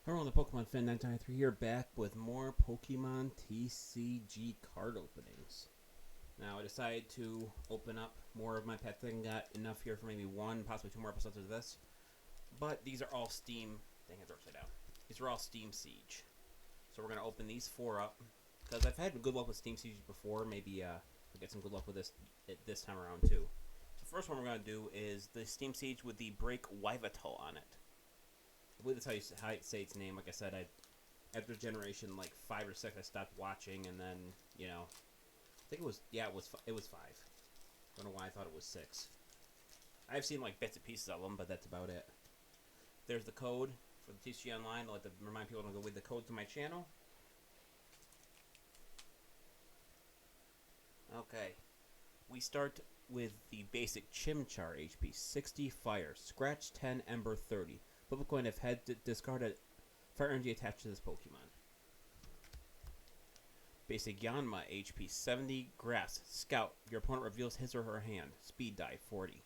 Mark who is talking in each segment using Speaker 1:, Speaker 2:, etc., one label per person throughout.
Speaker 1: Hello, the Pokemon Fan 993 here, back with more Pokemon TCG card openings. Now, I decided to open up more of my pets. I got enough here for maybe one, possibly two more episodes of this. But these are all Steam. Dang, it's upside down. These are all Steam Siege. So we're going to open these four up. Because I've had good luck with Steam Siege before. Maybe I'll get some good luck with this time around, too. The first one we're going to do is the Steam Siege with the Break Yveltal on it. I believe that's how you say its name. Like I said, after Generation like 5 or 6, I stopped watching, and then I think it was it was 5. I don't know why I thought it was 6. I've seen like bits and pieces of them, but that's about it. There's the code for the TCG Online. I'll remind people to go with the code to my channel. Okay, we start with the basic Chimchar HP 60 Fire, Scratch 10, Ember 30. Flip a coin if head discarded fire energy attached to this Pokemon. Basic Yanma HP 70 Grass Scout. Your opponent reveals his or her hand. Speed die 40.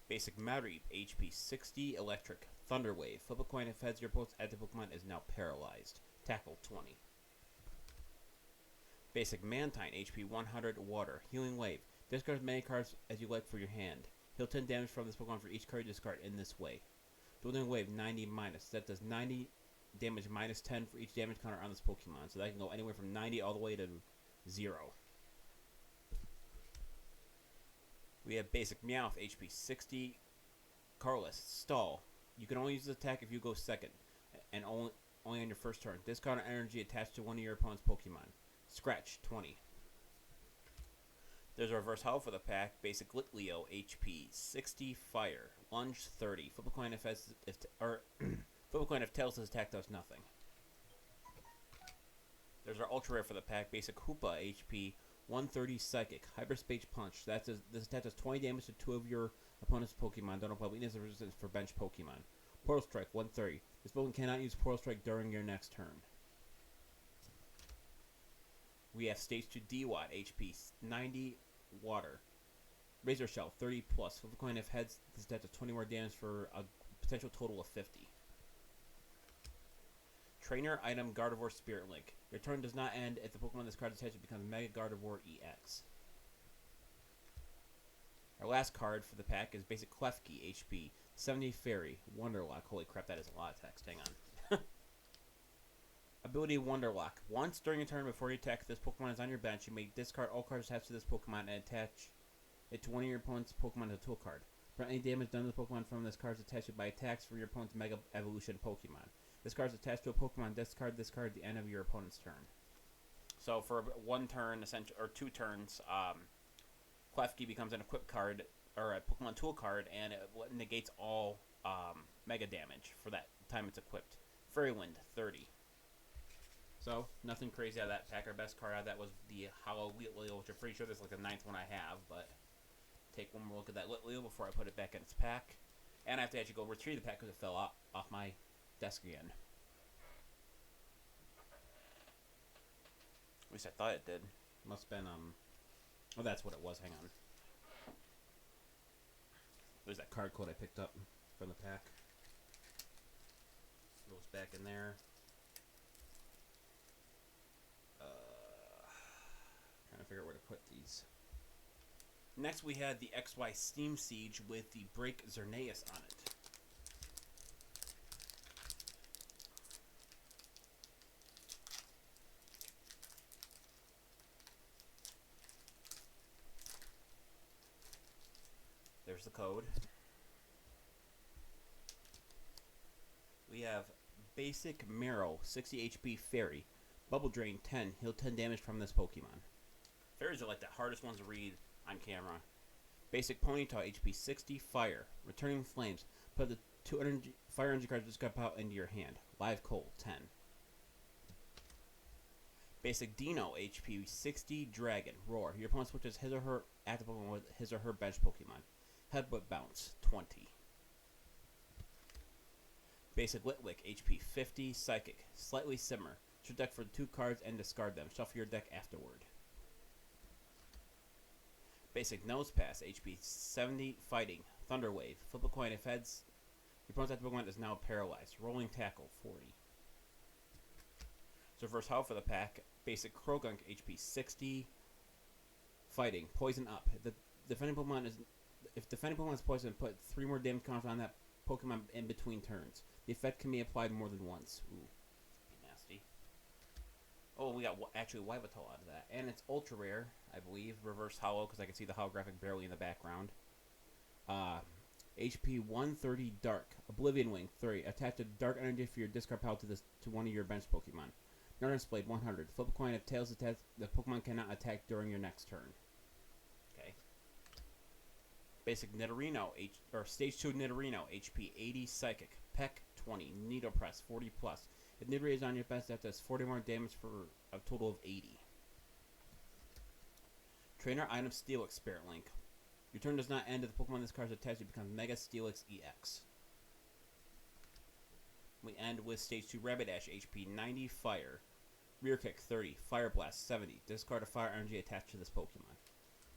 Speaker 1: Basic Mareep HP 60 Electric Thunder Wave. Flip a coin if heads your opponent's active Pokemon is now paralyzed. Tackle 20. Basic Mantine HP 100 Water Healing Wave. Discard as many cards as you like for your hand. Heal 10 damage from this Pokemon for each card you discard in this way. Dueling Wave 90 minus. That does 90 damage minus 10 for each damage counter on this Pokemon. So that can go anywhere from 90 all the way to 0. We have basic Meowth HP 60 Carlist Stall. You can only use this attack if you go second, and only on your first turn. Discard energy attached to one of your opponent's Pokemon. Scratch 20. There's a reverse hollow for the pack. Basic Litleo HP 60 Fire. Lunge 30. Flip a coin if flip a coin if Tails' attack does nothing. There's our ultra rare for the pack. Basic Hoopa HP 130 Psychic. Hyperspace Punch. This attack does 20 damage to two of your opponent's Pokemon. Don't apply weakness or resistance for bench Pokemon. Portal Strike 130. This Pokemon cannot use Portal Strike during your next turn. We have Stage 2 DWAT HP 90 Water. Razor Shell 30 plus. Flip a coin if heads. This attack does 20 more damage for a potential total of 50. Trainer item Gardevoir Spirit Link. Your turn does not end if the Pokemon this card is attached becomes Mega Gardevoir EX. Our last card for the pack is basic Klefki HP 70 Fairy Wonderlock. Holy crap, that is a lot of text. Hang on. Ability Wonderlock. Once during a turn before you attack, this Pokemon is on your bench. You may discard all cards attached to this Pokemon and attach it to one of your opponent's Pokemon as a tool card. Prevent any damage done to the Pokemon from this card is attached by attacks from your opponent's Mega Evolution Pokemon. This card is attached to a Pokemon. Discard this card at the end of your opponent's turn. So for one turn, or 2 turns, Klefki becomes an equip card or a Pokemon tool card, and it negates all Mega damage for that time it's equipped. Fairy Wind 30. So, nothing crazy out of that pack. Our best card out of that was the Hollow Litleo, which I'm pretty sure this is like the 9th one I have, but take one more look at that Litleo before I put it back in its pack. And I have to actually go retrieve the pack because it fell off my desk again. At least I thought it did. Must have been, oh, that's what it was. Hang on. There's that card code I picked up from the pack. Goes back in there. Trying to figure out where to put these. Next, we had the XY Steam Siege with the Break Xerneas on it. There's the code. We have Basic Marrow, 60 HP Fairy. Bubble Drain 10, heal 10 damage from this Pokemon. Fairies are like the hardest ones to read on camera. Basic Ponyta HP 60 Fire. Returning Flames. Put the 200 Fire Energy cards discard out into your hand. Live Coal 10. Basic Dino HP 60 Dragon. Roar. Your opponent switches his or her active Pokemon with his or her bench Pokemon. Headbutt Bounce 20. Basic Litwick HP 50 Psychic. Slightly Simmer. Should deck for 2 cards and discard them. Shuffle your deck afterward. Basic Nosepass HP 70 Fighting. Thunder Wave. Flip a coin if heads. Your opponent's active Pokemon is now paralyzed. Rolling Tackle, 40. So first hollow for the pack, basic Croagunk, HP 60. Fighting, Poison Up. The defending Pokemon is... If defending Pokemon is poisoned, put 3 more damage counters on that Pokemon in between turns. The effect can be applied more than once. Ooh, be nasty. Oh, we got actually Yveltal out of that. And it's ultra rare, I believe. Reverse hollow, because I can see the holographic barely in the background. HP 130 Dark. Oblivion Wing, 30. Attach a dark energy for your discard pile to one of your bench Pokemon. Northern Blade, 100. Flip a coin. If tails attack, the Pokemon cannot attack during your next turn. Okay. Basic Nidorino, Stage 2 Nidorino, HP 80 Psychic. Peck, 20. Needle Press, 40 plus. If Nidorino is on your best, that does 40 more damage for a total of 80. Trainer Item Steelix Spirit Link. Your turn does not end if the Pokemon this card is attached. It becomes Mega Steelix EX. We end with Stage 2 Rapidash, HP 90 Fire. Rear Kick, 30. Fire Blast, 70. Discard a fire energy attached to this Pokemon.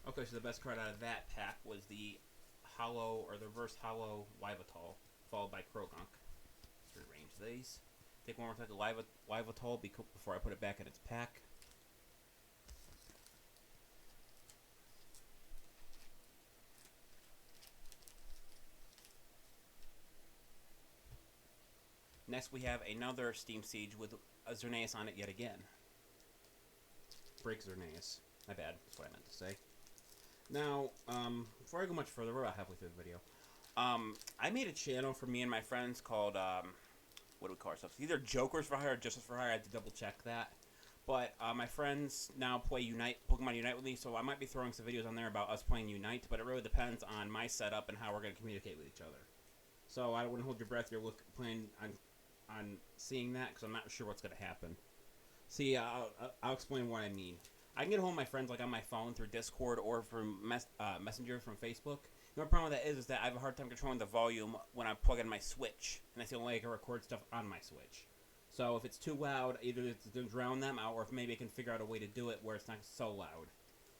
Speaker 1: Okay, so the best card out of that pack was the hollow, or the reverse hollow Yveltal, followed by Croagunk. Let's rearrange these. Take one more look at Yveltal before I put it back in its pack. Next, we have another Steam Siege with a Xerneas on it yet again. Break Xerneas. My bad. That's what I meant to say. Now, before I go much further, we're about halfway through the video. I made a channel for me and my friends called, what do we call ourselves? Either Jokers for Hire or Justice for Hire. I had to double check that. But my friends now play Pokemon Unite with me, so I might be throwing some videos on there about us playing Unite, but it really depends on my setup and how we're going to communicate with each other. So I wouldn't hold your breath. You're planning on seeing that, because I'm not sure what's going to happen. See, I'll explain what I mean. I can get hold of my friends like on my phone through Discord or from Messenger from Facebook. The only problem with that is that I have a hard time controlling the volume when I plug in my Switch, and that's the only way I can record stuff on my Switch. So if it's too loud, either it's going to drown them out, or if maybe I can figure out a way to do it where it's not so loud.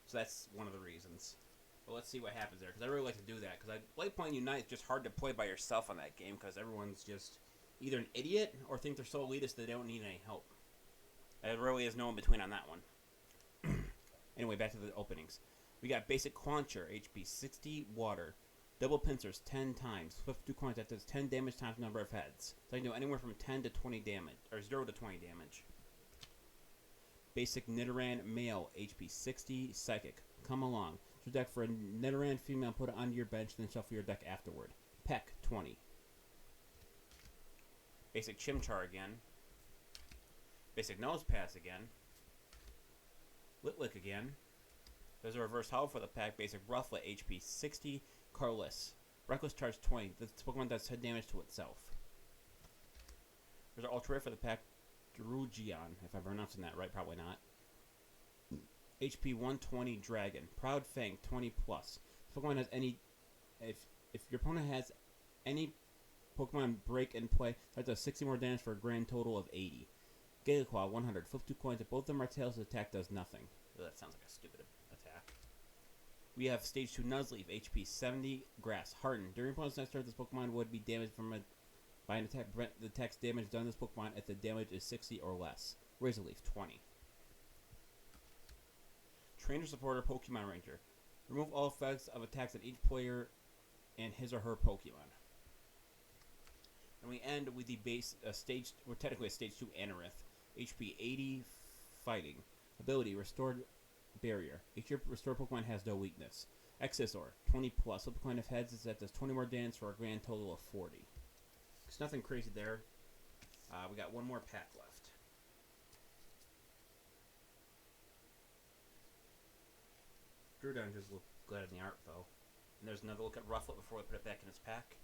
Speaker 1: So that's one of the reasons. But let's see what happens there, because I really like to do that, because I like playing Unite. It's just hard to play by yourself on that game, because everyone's just either an idiot or think they're so elitist they don't need any help. There really is no in between on that one. Anyway, back to the openings. We got basic Quancher, HP 60 Water. Double Pincers 10 times. Flip 2 coins, that does 10 damage times number of heads. So I can do anywhere from 10 to 20 damage, or 0 to 20 damage. Basic Nidoran Male, HP 60 Psychic. Come along. Your deck for a Nidoran female, put it onto your bench, then shuffle your deck afterward. Peck 20. Basic Chimchar again. Basic Nosepass again. Litlick again. There's a reverse hollow for the pack. Basic Rufflet, HP 60. Carless. Reckless Charge 20. This Pokemon does 10 damage to itself. There's an ultra rare for the pack. Drugion, if I'm pronouncing that right, probably not. HP 120 Dragon. Proud Fang, 20 plus. This Pokemon has any... If your opponent has any Pokemon break and play, that does 60 more damage for a grand total of 80. Gigaclaw, 100. Flip 2 coins. If both of them are tails, the attack does nothing. Oh, that sounds like a stupid attack. We have Stage 2 Nuzleaf, HP 70, Grass. Harden. During opponent's next turn, this Pokemon would be damaged by an attack. Prevent the attack's damage done to this Pokemon if the damage is 60 or less. Razorleaf, 20. Trainer Supporter, Pokemon Ranger. Remove all effects of attacks on each player and his or her Pokemon. And we end with the base stage. We're technically a Stage 2 Anorith. HP 80, Fighting. Ability, Restored Barrier. Each restored Pokemon has no weakness. Excisor, 20 plus. Flip a coin of heads is that does 20 more damage for a grand total of 40. It's nothing crazy there. We got one more pack left. Groudon just look good in the art, though. And there's another look at Rufflet before we put it back in its pack.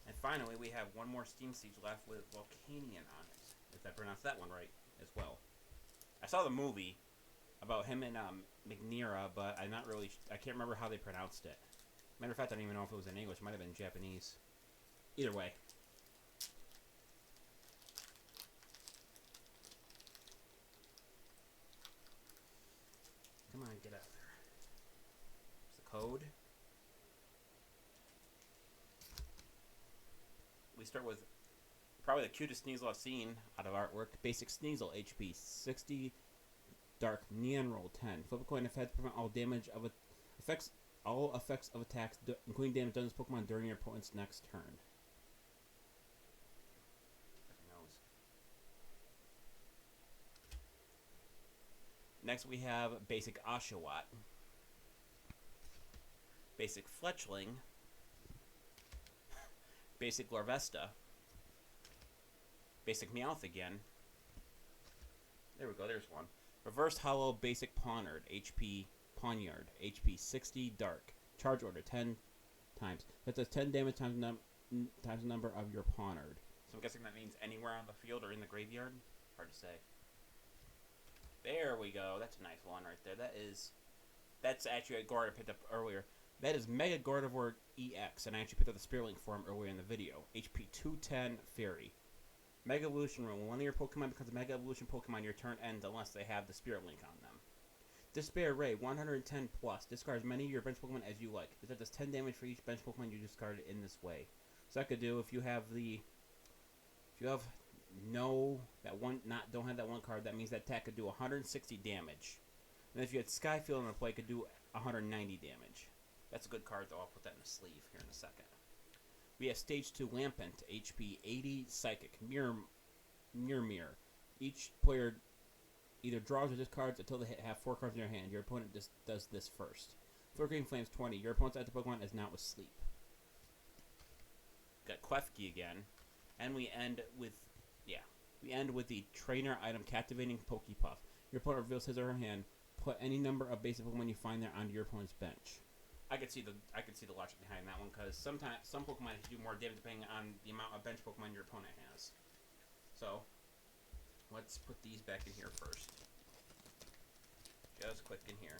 Speaker 1: And finally, we have one more Steam Siege left with Volcanion on it. If I pronounced that one right as well. I saw the movie about him and Magnera, but I can't remember how they pronounced it. Matter of fact, I don't even know if it was in English. It might have been Japanese. Either way. Come on, get out there. There's the code. we start with probably the cutest Sneasel I've seen out of artwork. Basic Sneasel, HP 60, Dark Neon Roll 10. Flip a coin if heads, prevent all damage of effects. All effects of attacks, including damage done to this Pokemon during your opponent's next turn. Next we have Basic Oshawott, Basic Fletchling, Basic Larvesta, Basic Meowth again. There we go, there's one. Reverse Hollow Basic Pawniard, HP Pawniard, HP 60 Dark. Charge order 10 times. That does 10 damage times the number of your Pawniard. So I'm guessing that means anywhere on the field or in the graveyard? Hard to say. There we go. That's a nice one right there. That's actually a Gord I picked up earlier. That is Mega Gardevoir EX, and I actually picked up the Spirit Link for him earlier in the video. HP 210 Fairy. Mega Evolution Room. When one of your Pokemon becomes a Mega Evolution Pokemon, your turn ends unless they have the Spirit Link on them. Despair Ray, 110 plus. Discard as many of your bench Pokemon as you like. That does 10 damage for each bench Pokemon you discarded in this way. So that could do if you have don't have that one card, that means that attack could do 160 damage. And if you had Skyfield on the play, it could do 190 damage. That's a good card, though. I'll put that in a sleeve here in a second. We have Stage 2 Lampent, HP 80 Psychic, Mirror. Each player either draws or discards until they have 4 cards in their hand. Your opponent just does this first. Flickering Flames 20. Your opponent's active Pokemon is now asleep. Got Klefki again. And we end with the trainer item Captivating Pokepuff. Your opponent reveals his or her hand. Put any number of basic Pokemon you find there onto your opponent's bench. I could see the logic behind that one, because sometimes some Pokemon do more damage depending on the amount of bench Pokemon your opponent has. So let's put these back in here first. Just click in here.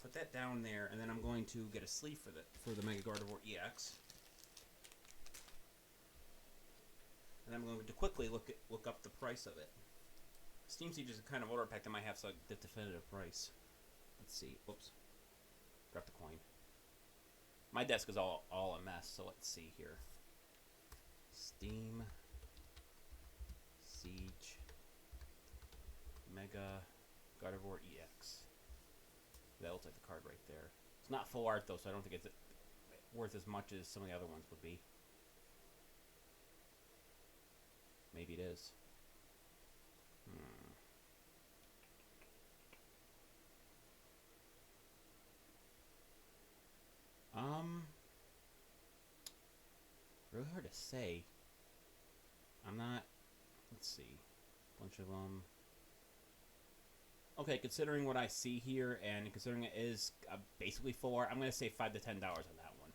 Speaker 1: Put that down there, and then I'm going to get a sleeve for the Mega Gardevoir EX. And I'm going to quickly look up the price of it. Steam Siege is a kind of order pack that might have the definitive price. Let's see. Oops. Drop the coin. My desk is all a mess, so let's see here. Steam Siege Mega Gardevoir EX. That looks like the card right there. It's not full art, though, so I don't think it's worth as much as some of the other ones would be. Maybe it is. Really hard to say. I'm not. Let's see. Bunch of them. Okay, considering what I see here, and considering it is basically full art, I'm going to say $5 to $10 on that one.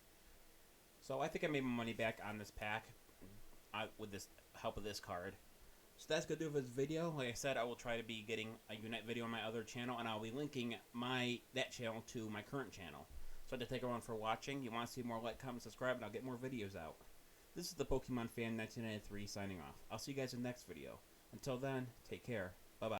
Speaker 1: So I think I made my money back on this pack with this help of this card. So that's going to do it for this video. Like I said, I will try to be getting a Unite video on my other channel, and I'll be linking that channel to my current channel. So I'd like to thank everyone for watching. You want to see more, like, comment, subscribe, and I'll get more videos out. This is the Pokemon Fan 1993 signing off. I'll see you guys in the next video. Until then, take care.